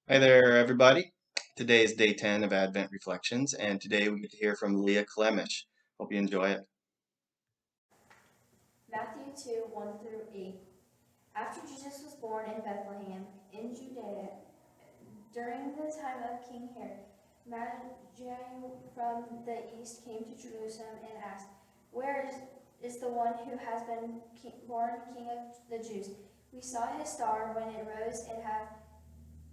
Hi there, everybody. Today is day 10 of Advent Reflections, and today we get to hear from Leah Klemish. Hope you enjoy it. Matthew 2, 1 through 8. After Jesus was born in Bethlehem in Judea, during the time of King Herod, Magi from the east came to Jerusalem and asked, "Where is the one who has been born King of the Jews? We saw his star when it rose and have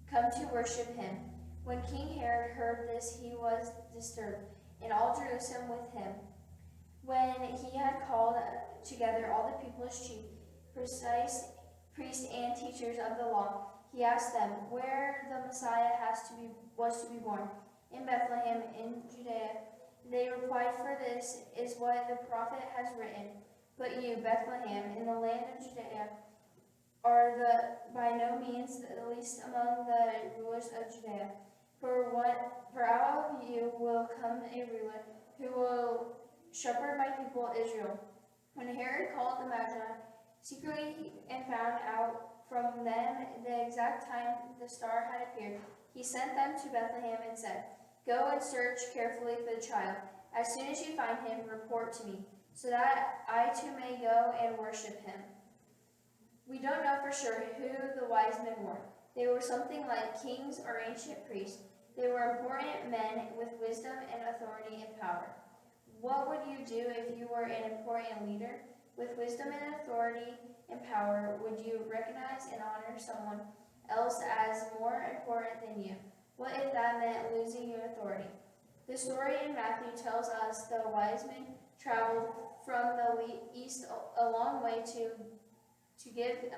come to worship him." When King Herod heard this, he was disturbed, and all Jerusalem with him. When he had called together all the people's chief, precise priests and teachers of the law, he asked them where the Messiah was to be born. In Bethlehem in Judea. They replied, "For this is what the prophet has written. But you, Bethlehem, in the land of Judea, are by no means the least among the rulers of Judea. For out of you will come a ruler who will shepherd my people Israel." When Herod called the Magi secretly and found out from them the exact time the star had appeared, he sent them to Bethlehem and said, "Go and search carefully for the child. As soon as you find him, report to me, so that I too may go and worship him." We don't know for sure who the wise men were. They were something like kings or ancient priests. They were important men with wisdom and authority and power. What would you do if you were an important leader? With wisdom and authority and power, would you recognize and honor someone else as more important than you? What if that meant losing your authority? The story in Matthew tells us the wise men traveled from the east a long way to give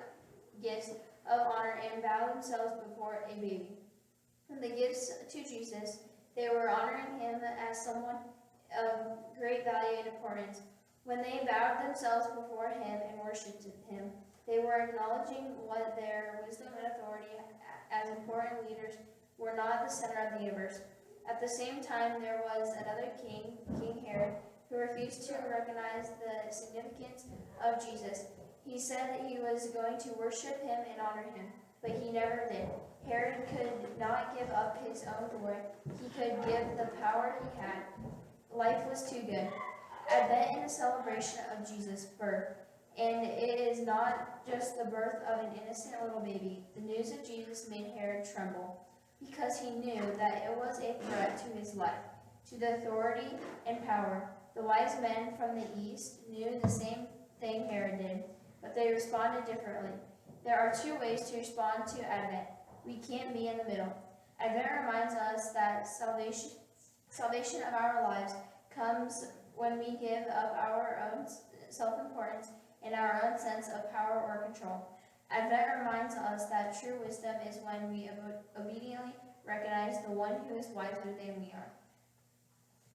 gifts of honor and bow themselves before a baby. From the gifts to Jesus, they were honoring him as someone of great value and importance. When they bowed themselves before him and worshipped him, they were acknowledging what their wisdom and authority as important leaders were not the center of the universe. At the same time, there was another king, King Herod, who refused to recognize the significance of Jesus. He said that he was going to worship him and honor him, but he never did. Herod could not give up his own glory. He could give the power he had. Life was too good. Advent is a celebration of Jesus' birth, and it is not just the birth of an innocent little baby. The news of Jesus made Herod tremble, because he knew that it was a threat to his life, to the authority and power. The wise men from the east knew the same thing Herod did, but they responded differently. There are two ways to respond to Advent. We can't be in the middle. Advent reminds us that salvation of our lives comes when we give up our own self-importance and our own sense of power or control. Advent reminds us that true wisdom is when we obediently recognize the one who is wiser than we are.